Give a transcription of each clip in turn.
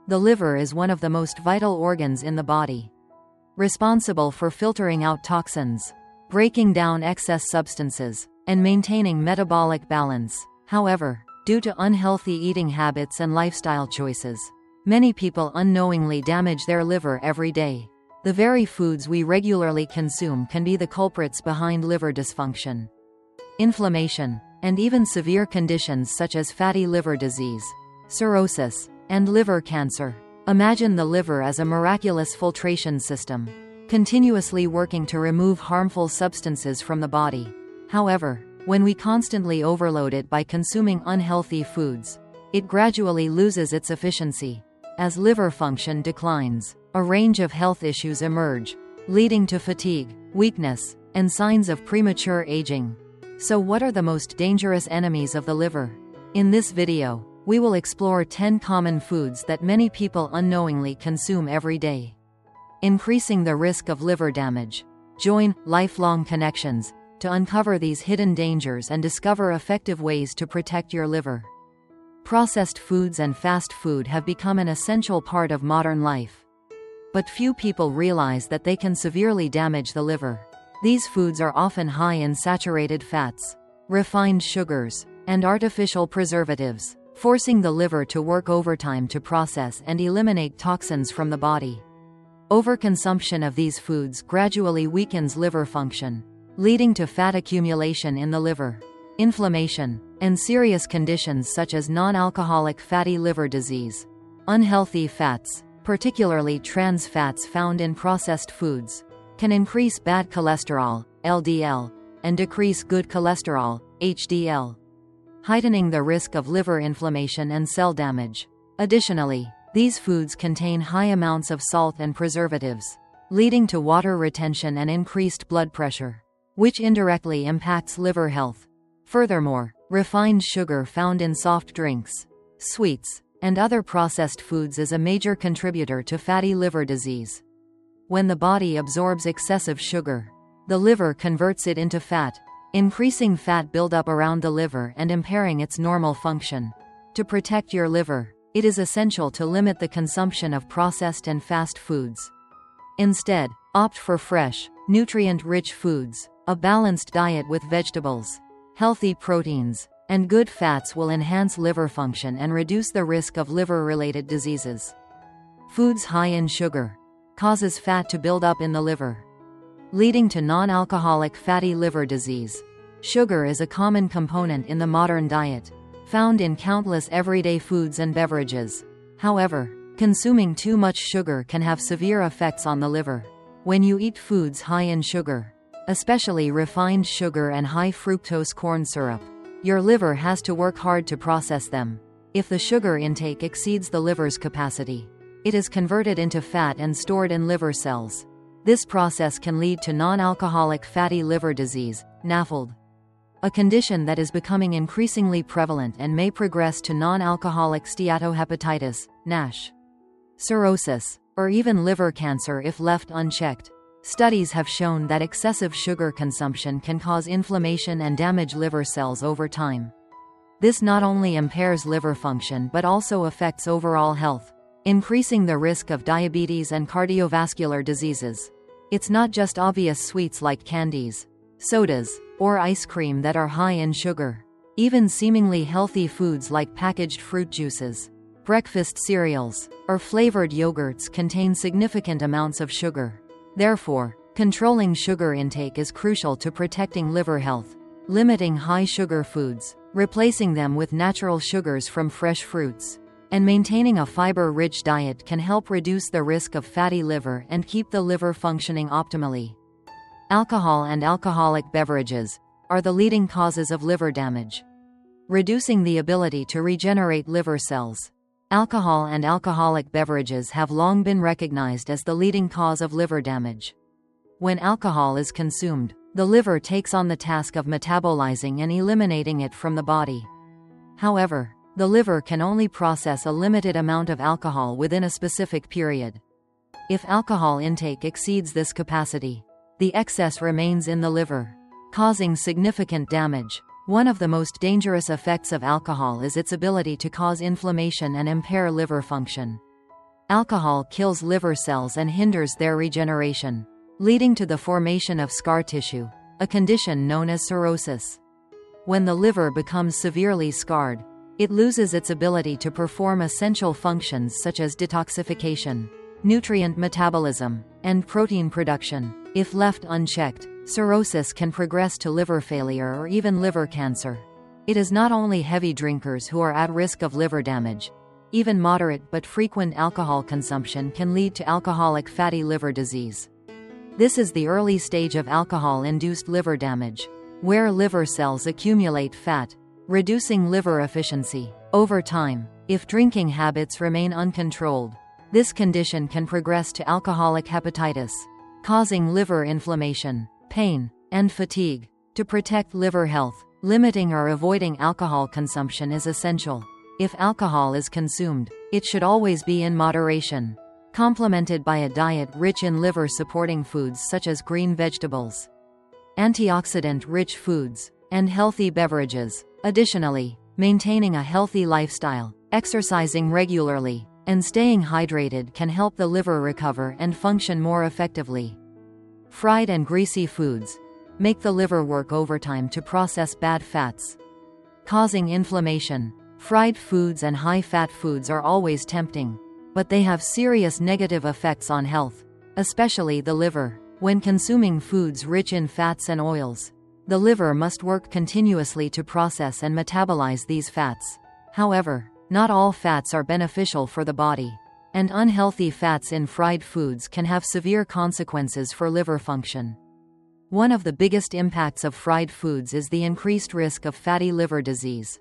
The liver is one of the most vital organs in the body, responsible for filtering out toxins, breaking down excess substances, and maintaining metabolic balance. However, due to unhealthy eating habits and lifestyle choices, many people unknowingly damage their liver every day. The very foods we regularly consume can be the culprits behind liver dysfunction, inflammation, and even severe conditions such as fatty liver disease, cirrhosis, and liver cancer. Imagine the liver as a miraculous filtration system, continuously working to remove harmful substances from the body. However, when we constantly overload it by consuming unhealthy foods, it gradually loses its efficiency. As liver function declines, a range of health issues emerge, leading to fatigue, weakness, and signs of premature aging. So what are the most dangerous enemies of the liver? In this video, we will explore 10 common foods that many people unknowingly consume every day, increasing the risk of liver damage. Join Lifelong Connections to uncover these hidden dangers and discover effective ways to protect your liver. Processed foods and fast food have become an essential part of modern life, but few people realize that they can severely damage the liver. These foods are often high in saturated fats, refined sugars, and artificial preservatives, forcing the liver to work overtime to process and eliminate toxins from the body. Overconsumption of these foods gradually weakens liver function, leading to fat accumulation in the liver, inflammation, and serious conditions such as non-alcoholic fatty liver disease. Unhealthy fats, particularly trans fats found in processed foods, can increase bad cholesterol, LDL, and decrease good cholesterol, HDL, heightening the risk of liver inflammation and cell damage. Additionally, these foods contain high amounts of salt and preservatives, leading to water retention and increased blood pressure, which indirectly impacts liver health. Furthermore, refined sugar found in soft drinks, sweets, and other processed foods is a major contributor to fatty liver disease. When the body absorbs excessive sugar, the liver converts it into fat, increasing fat buildup around the liver and impairing its normal function. To protect your liver, it is essential to limit the consumption of processed and fast foods. Instead, opt for fresh, nutrient-rich foods. A balanced diet with vegetables, healthy proteins, and good fats will enhance liver function and reduce the risk of liver-related diseases. Foods high in sugar causes fat to build up in the liver, leading to non-alcoholic fatty liver disease. Sugar is a common component in the modern diet, found in countless everyday foods and beverages. However, consuming too much sugar can have severe effects on the liver. When you eat foods high in sugar, especially refined sugar and high fructose corn syrup, your liver has to work hard to process them. If the sugar intake exceeds the liver's capacity, it is converted into fat and stored in liver cells. This process can lead to non-alcoholic fatty liver disease, NAFLD, a condition that is becoming increasingly prevalent and may progress to non-alcoholic steatohepatitis, NASH, cirrhosis, or even liver cancer if left unchecked. Studies have shown that excessive sugar consumption can cause inflammation and damage liver cells over time. This not only impairs liver function but also affects overall health, increasing the risk of diabetes and cardiovascular diseases. It's not just obvious sweets like candies, sodas, or ice cream that are high in sugar. Even seemingly healthy foods like packaged fruit juices, breakfast cereals, or flavored yogurts contain significant amounts of sugar. Therefore, controlling sugar intake is crucial to protecting liver health. Limiting high sugar foods, replacing them with natural sugars from fresh fruits, and maintaining a fiber-rich diet can help reduce the risk of fatty liver and keep the liver functioning optimally. Alcohol and alcoholic beverages are the leading causes of liver damage, reducing the ability to regenerate liver cells. Alcohol and alcoholic beverages have long been recognized as the leading cause of liver damage. When alcohol is consumed, the liver takes on the task of metabolizing and eliminating it from the body. However, the liver can only process a limited amount of alcohol within a specific period. If alcohol intake exceeds this capacity, the excess remains in the liver, causing significant damage. One of the most dangerous effects of alcohol is its ability to cause inflammation and impair liver function. Alcohol kills liver cells and hinders their regeneration, leading to the formation of scar tissue, a condition known as cirrhosis. When the liver becomes severely scarred, it loses its ability to perform essential functions such as detoxification, nutrient metabolism, and protein production. If left unchecked, cirrhosis can progress to liver failure or even liver cancer. It is not only heavy drinkers who are at risk of liver damage. Even moderate but frequent alcohol consumption can lead to alcoholic fatty liver disease. This is the early stage of alcohol-induced liver damage, where liver cells accumulate fat, reducing liver efficiency. Over time, if drinking habits remain uncontrolled, this condition can progress to alcoholic hepatitis, causing liver inflammation, pain, and fatigue. To protect liver health, limiting or avoiding alcohol consumption is essential. If alcohol is consumed, it should always be in moderation, complemented by a diet rich in liver-supporting foods such as green vegetables, antioxidant-rich foods, and healthy beverages. Additionally, maintaining a healthy lifestyle, exercising regularly, and staying hydrated can help the liver recover and function more effectively. Fried and greasy foods make the liver work overtime to process bad fats, causing inflammation. Fried foods and high-fat foods are always tempting, but they have serious negative effects on health, especially the liver. When consuming foods rich in fats and oils, the liver must work continuously to process and metabolize these fats. However, not all fats are beneficial for the body, and unhealthy fats in fried foods can have severe consequences for liver function. One of the biggest impacts of fried foods is the increased risk of fatty liver disease.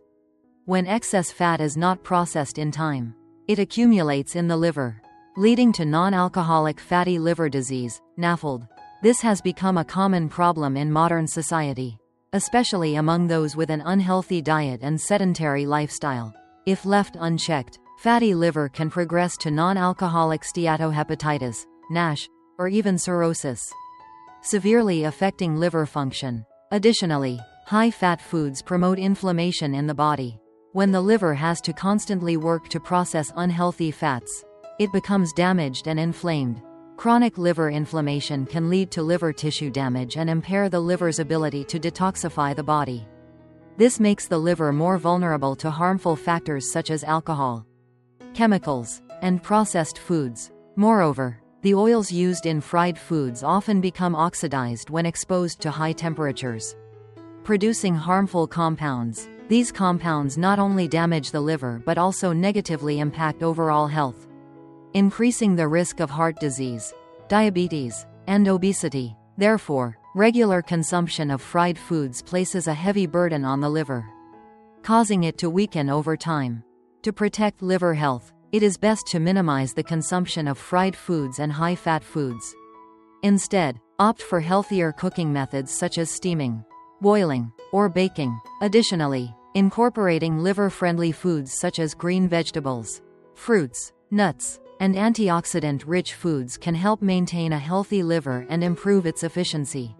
When excess fat is not processed in time, it accumulates in the liver, leading to non-alcoholic fatty liver disease, NAFLD. This has become a common problem in modern society, especially among those with an unhealthy diet and sedentary lifestyle. If left unchecked, fatty liver can progress to non-alcoholic steatohepatitis, NASH, or even cirrhosis, severely affecting liver function. Additionally, high-fat foods promote inflammation in the body. When the liver has to constantly work to process unhealthy fats, it becomes damaged and inflamed. Chronic liver inflammation can lead to liver tissue damage and impair the liver's ability to detoxify the body. This makes the liver more vulnerable to harmful factors such as alcohol, chemicals, and processed foods. Moreover, the oils used in fried foods often become oxidized when exposed to high temperatures, producing harmful compounds. These compounds not only damage the liver but also negatively impact overall health, increasing the risk of heart disease, diabetes, and obesity. Therefore, regular consumption of fried foods places a heavy burden on the liver, causing it to weaken over time. To protect liver health, it is best to minimize the consumption of fried foods and high-fat foods. Instead, opt for healthier cooking methods such as steaming, boiling, or baking. Additionally, incorporating liver-friendly foods such as green vegetables, fruits, nuts, and antioxidant-rich foods can help maintain a healthy liver and improve its efficiency.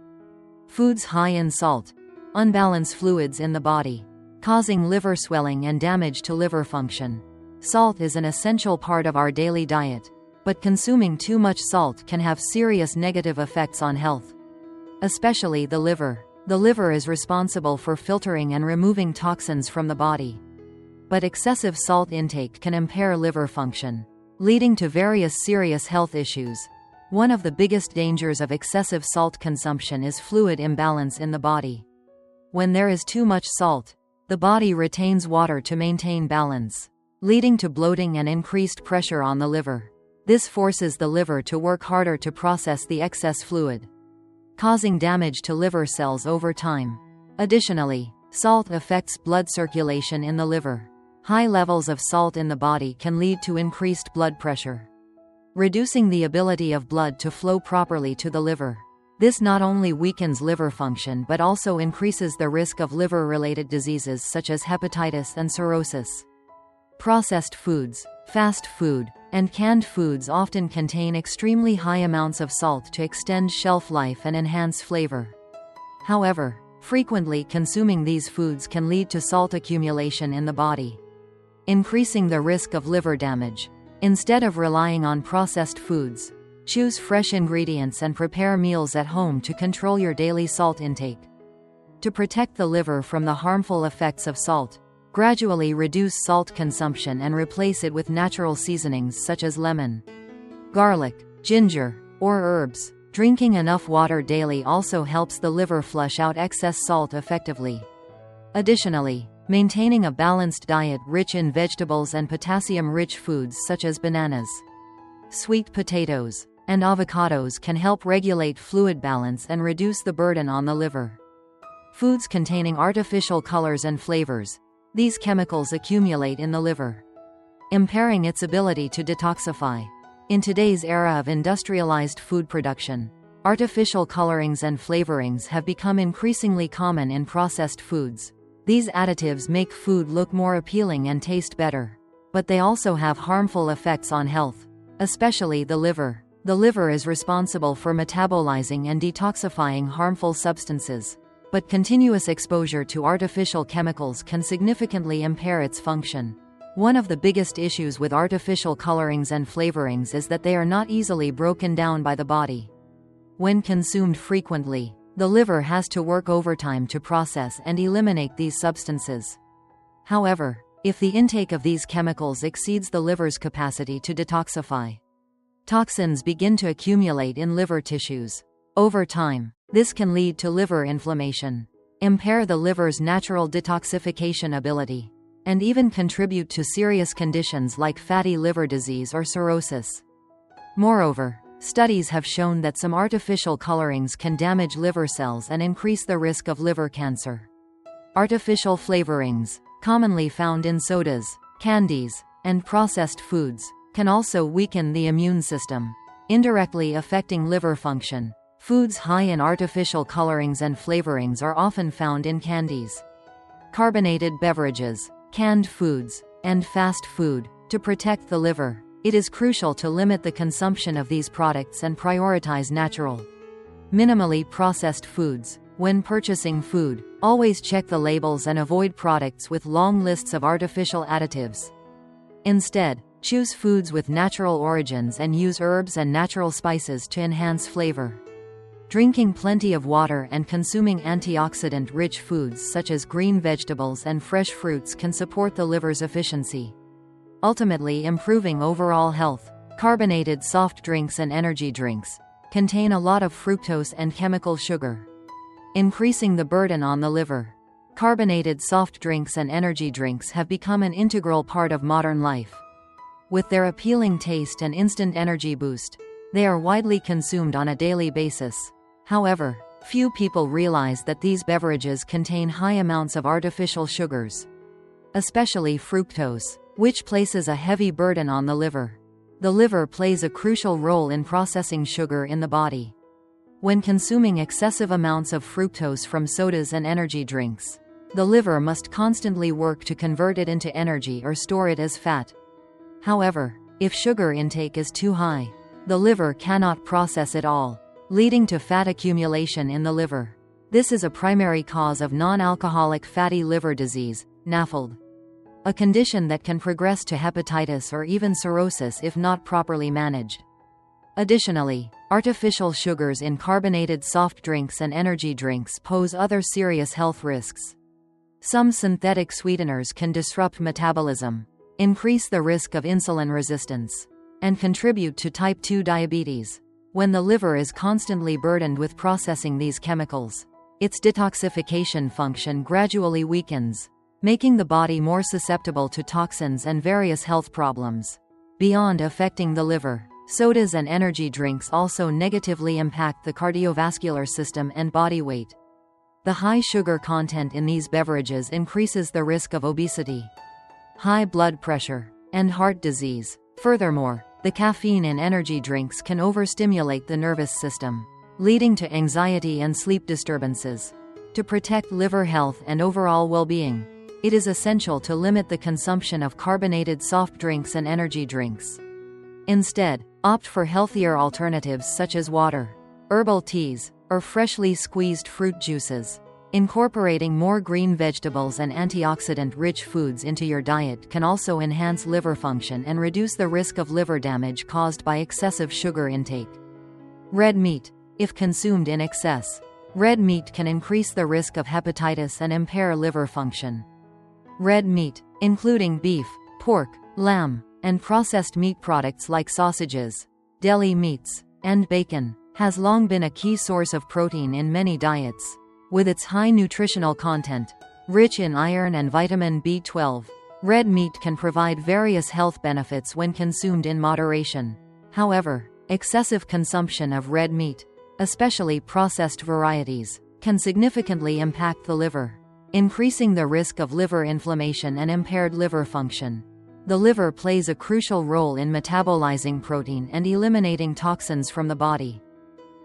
Foods high in salt unbalance fluids in the body, causing liver swelling and damage to liver function. Salt is an essential part of our daily diet, but consuming too much salt can have serious negative effects on health, especially the liver. The liver is responsible for filtering and removing toxins from the body, but excessive salt intake can impair liver function, leading to various serious health issues. One of the biggest dangers of excessive salt consumption is fluid imbalance in the body. When there is too much salt, the body retains water to maintain balance, leading to bloating and increased pressure on the liver. This forces the liver to work harder to process the excess fluid, causing damage to liver cells over time. Additionally, salt affects blood circulation in the liver. High levels of salt in the body can lead to increased blood pressure, reducing the ability of blood to flow properly to the liver. This not only weakens liver function but also increases the risk of liver-related diseases such as hepatitis and cirrhosis. Processed foods, fast food, and canned foods often contain extremely high amounts of salt to extend shelf life and enhance flavor. However, frequently consuming these foods can lead to salt accumulation in the body, increasing the risk of liver damage. Instead of relying on processed foods, choose fresh ingredients and prepare meals at home to control your daily salt intake. To protect the liver from the harmful effects of salt, gradually reduce salt consumption and replace it with natural seasonings such as lemon, garlic, ginger, or herbs. Drinking enough water daily also helps the liver flush out excess salt effectively. Additionally, maintaining a balanced diet rich in vegetables and potassium-rich foods such as bananas, sweet potatoes, and avocados can help regulate fluid balance and reduce the burden on the liver. Foods containing artificial colors and flavors. These chemicals accumulate in the liver, impairing its ability to detoxify. In today's era of industrialized food production, artificial colorings and flavorings have become increasingly common in processed foods. These additives make food look more appealing and taste better, but they also have harmful effects on health, especially the liver. The liver is responsible for metabolizing and detoxifying harmful substances, but continuous exposure to artificial chemicals can significantly impair its function. One of the biggest issues with artificial colorings and flavorings is that they are not easily broken down by the body. When consumed frequently, the liver has to work overtime to process and eliminate these substances. However, if the intake of these chemicals exceeds the liver's capacity to detoxify, toxins begin to accumulate in liver tissues. Over time, this can lead to liver inflammation, impair the liver's natural detoxification ability, and even contribute to serious conditions like fatty liver disease or cirrhosis. Moreover, studies have shown that some artificial colorings can damage liver cells and increase the risk of liver cancer. Artificial flavorings, commonly found in sodas, candies, and processed foods, can also weaken the immune system, indirectly affecting liver function. Foods high in artificial colorings and flavorings are often found in candies, carbonated beverages, canned foods, and fast food. To protect the liver, it is crucial to limit the consumption of these products and prioritize natural, minimally processed foods. When purchasing food, always check the labels and avoid products with long lists of artificial additives. Instead, choose foods with natural origins and use herbs and natural spices to enhance flavor. Drinking plenty of water and consuming antioxidant-rich foods such as green vegetables and fresh fruits can support the liver's efficiency, ultimately improving overall health. Carbonated soft drinks and energy drinks contain a lot of fructose and chemical sugar, increasing the burden on the liver. Carbonated soft drinks and energy drinks have become an integral part of modern life. With their appealing taste and instant energy boost, they are widely consumed on a daily basis. However, few people realize that these beverages contain high amounts of artificial sugars, especially fructose, which places a heavy burden on the liver. The liver plays a crucial role in processing sugar in the body. When consuming excessive amounts of fructose from sodas and energy drinks, the liver must constantly work to convert it into energy or store it as fat. However, if sugar intake is too high, the liver cannot process it all, leading to fat accumulation in the liver. This is a primary cause of non-alcoholic fatty liver disease, NAFLD, a condition that can progress to hepatitis or even cirrhosis if not properly managed. Additionally, artificial sugars in carbonated soft drinks and energy drinks pose other serious health risks. Some synthetic sweeteners can disrupt metabolism, increase the risk of insulin resistance, and contribute to type 2 diabetes. When the liver is constantly burdened with processing these chemicals, its detoxification function gradually weakens, making the body more susceptible to toxins and various health problems. Beyond affecting the liver, sodas and energy drinks also negatively impact the cardiovascular system and body weight. The high sugar content in these beverages increases the risk of obesity, high blood pressure, and heart disease. Furthermore, the caffeine in energy drinks can overstimulate the nervous system, leading to anxiety and sleep disturbances. To protect liver health and overall well-being, it is essential to limit the consumption of carbonated soft drinks and energy drinks. Instead, opt for healthier alternatives such as water, herbal teas, or freshly squeezed fruit juices. Incorporating more green vegetables and antioxidant-rich foods into your diet can also enhance liver function and reduce the risk of liver damage caused by excessive sugar intake. Red meat. If consumed in excess, red meat can increase the risk of hepatitis and impair liver function. Red meat, including beef, pork, lamb, and processed meat products like sausages, deli meats, and bacon, has long been a key source of protein in many diets. With its high nutritional content, rich in iron and vitamin B12, red meat can provide various health benefits when consumed in moderation. However, excessive consumption of red meat, especially processed varieties, can significantly impact the liver, increasing the risk of liver inflammation and impaired liver function. The liver plays a crucial role in metabolizing protein and eliminating toxins from the body.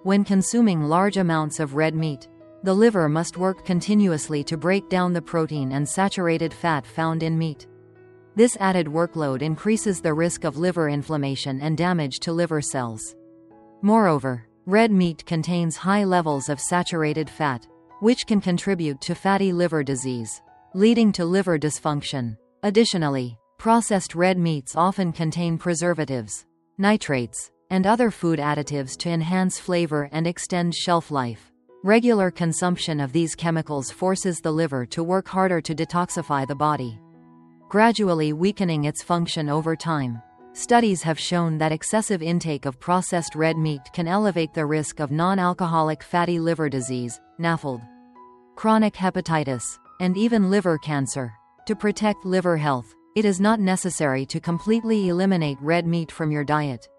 When consuming large amounts of red meat, the liver must work continuously to break down the protein and saturated fat found in meat. This added workload increases the risk of liver inflammation and damage to liver cells. Moreover, red meat contains high levels of saturated fat, which can contribute to fatty liver disease, leading to liver dysfunction. Additionally, processed red meats often contain preservatives, nitrates, and other food additives to enhance flavor and extend shelf life. Regular consumption of these chemicals forces the liver to work harder to detoxify the body, gradually weakening its function over time. Studies have shown that excessive intake of processed red meat can elevate the risk of non-alcoholic fatty liver disease, NAFLD, chronic hepatitis, and even liver cancer. To protect liver health, it is not necessary to completely eliminate red meat from your diet,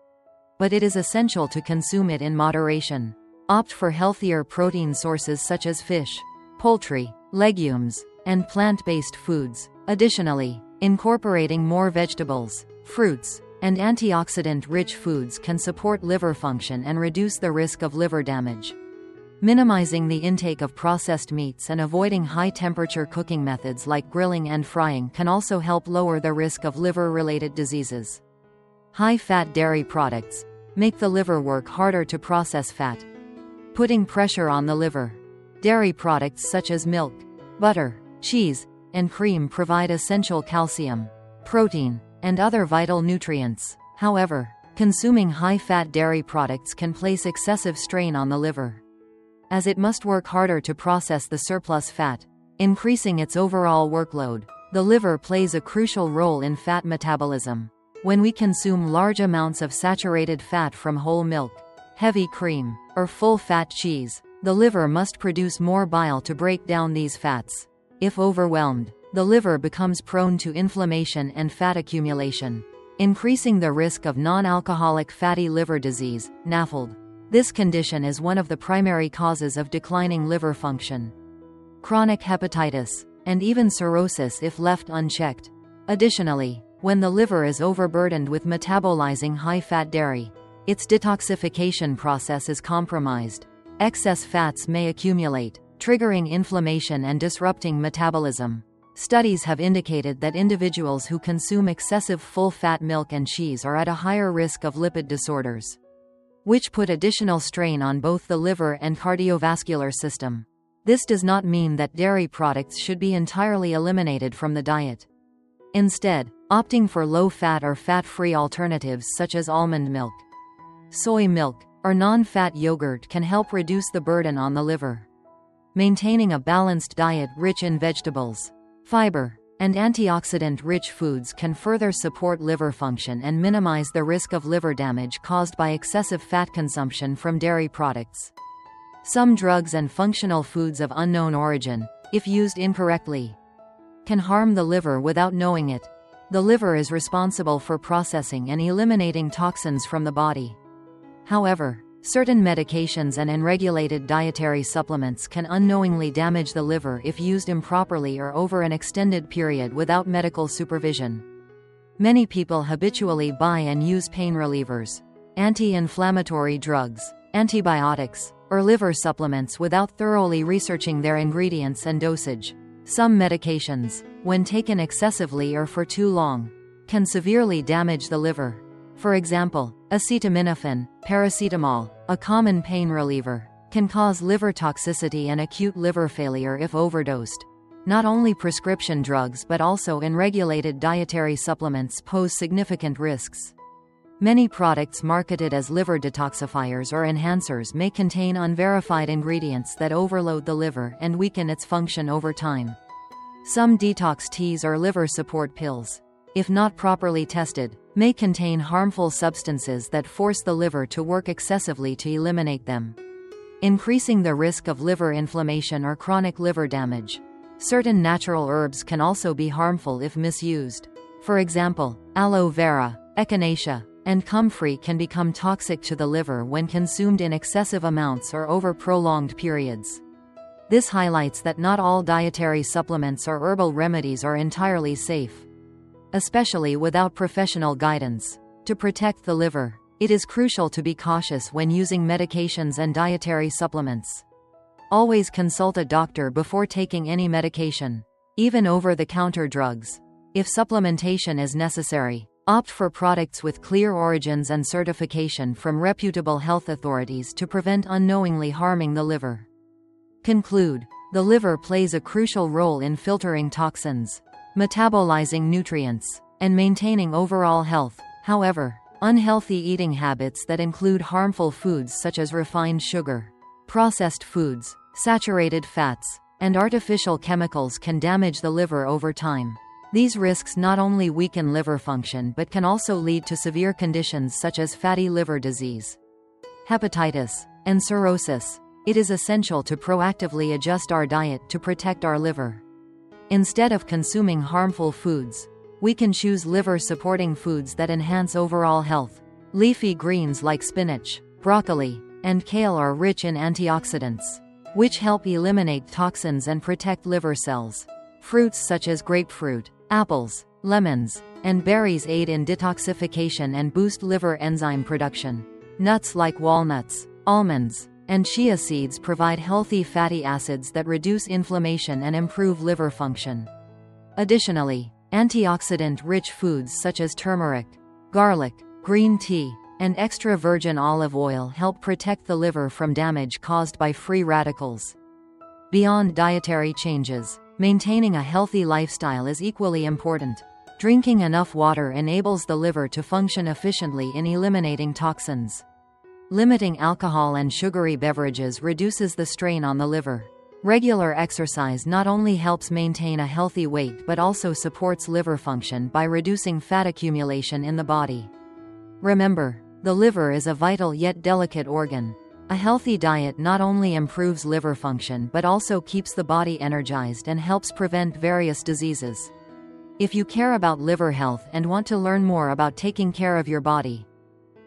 but it is essential to consume it in moderation. Opt for healthier protein sources such as fish, poultry, legumes, and plant-based foods. Additionally, incorporating more vegetables, fruits, and antioxidant-rich foods can support liver function and reduce the risk of liver damage. Minimizing the intake of processed meats and avoiding high-temperature cooking methods like grilling and frying can also help lower the risk of liver-related diseases. High-fat dairy products make the liver work harder to process fat, putting pressure on the liver. Dairy products such as milk, butter, cheese, and cream provide essential calcium, protein, and other vital nutrients. However, consuming high-fat dairy products can place excessive strain on the liver, as it must work harder to process the surplus fat, increasing its overall workload. The liver plays a crucial role in fat metabolism. When we consume large amounts of saturated fat from whole milk, heavy cream, or full-fat cheese, the liver must produce more bile to break down these fats. If overwhelmed, the liver becomes prone to inflammation and fat accumulation, increasing the risk of non-alcoholic fatty liver disease, NAFLD. This condition is one of the primary causes of declining liver function, chronic hepatitis, and even cirrhosis if left unchecked. Additionally, when the liver is overburdened with metabolizing high-fat dairy, its detoxification process is compromised. Excess fats may accumulate, triggering inflammation and disrupting metabolism. Studies have indicated that individuals who consume excessive full-fat milk and cheese are at a higher risk of lipid disorders, which put additional strain on both the liver and cardiovascular system. This does not mean that dairy products should be entirely eliminated from the diet. Instead, opting for low-fat or fat-free alternatives such as almond milk, soy milk, or non-fat yogurt can help reduce the burden on the liver. Maintaining a balanced diet rich in vegetables, fiber, and antioxidant-rich foods can further support liver function and minimize the risk of liver damage caused by excessive fat consumption from dairy products. Some drugs and functional foods of unknown origin, if used incorrectly, can harm the liver without knowing it. The liver is responsible for processing and eliminating toxins from the body. However, certain medications and unregulated dietary supplements can unknowingly damage the liver if used improperly or over an extended period without medical supervision. Many people habitually buy and use pain relievers, anti-inflammatory drugs, antibiotics, or liver supplements without thoroughly researching their ingredients and dosage. Some medications, when taken excessively or for too long, can severely damage the liver. For example, acetaminophen, paracetamol, a common pain reliever, can cause liver toxicity and acute liver failure if overdosed. Not only prescription drugs but also unregulated dietary supplements pose significant risks. Many products marketed as liver detoxifiers or enhancers may contain unverified ingredients that overload the liver and weaken its function over time. Some detox teas or liver support pills, if not properly tested, may contain harmful substances that force the liver to work excessively to eliminate them, increasing the risk of liver inflammation or chronic liver damage. Certain natural herbs can also be harmful if misused. For example, aloe vera, echinacea, and comfrey can become toxic to the liver when consumed in excessive amounts or over prolonged periods. This highlights that not all dietary supplements or herbal remedies are entirely safe, especially without professional guidance. To protect the liver, it is crucial to be cautious when using medications and dietary supplements. Always consult a doctor before taking any medication, even over-the-counter drugs. If supplementation is necessary, opt for products with clear origins and certification from reputable health authorities to prevent unknowingly harming the liver. Conclude. The liver plays a crucial role in filtering toxins, metabolizing nutrients, and maintaining overall health. However, unhealthy eating habits that include harmful foods such as refined sugar, processed foods, saturated fats, and artificial chemicals can damage the liver over time. These risks not only weaken liver function but can also lead to severe conditions such as fatty liver disease, hepatitis, and cirrhosis. It is essential to proactively adjust our diet to protect our liver. Instead of consuming harmful foods, we can choose liver-supporting foods that enhance overall health. Leafy greens like spinach, broccoli, and kale are rich in antioxidants, which help eliminate toxins and protect liver cells. Fruits such as grapefruit, apples, lemons, and berries aid in detoxification and boost liver enzyme production. Nuts like walnuts, almonds, and chia seeds provide healthy fatty acids that reduce inflammation and improve liver function. Additionally, antioxidant-rich foods such as turmeric, garlic, green tea, and extra virgin olive oil help protect the liver from damage caused by free radicals. Beyond dietary changes, maintaining a healthy lifestyle is equally important. Drinking enough water enables the liver to function efficiently in eliminating toxins. Limiting alcohol and sugary beverages reduces the strain on the liver. Regular exercise not only helps maintain a healthy weight but also supports liver function by reducing fat accumulation in the body. Remember, the liver is a vital yet delicate organ. A healthy diet not only improves liver function but also keeps the body energized and helps prevent various diseases. If you care about liver health and want to learn more about taking care of your body,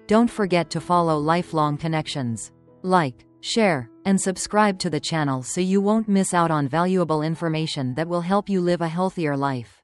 don't forget to follow Lifelong Connections. Like, share, and subscribe to the channel so you won't miss out on valuable information that will help you live a healthier life.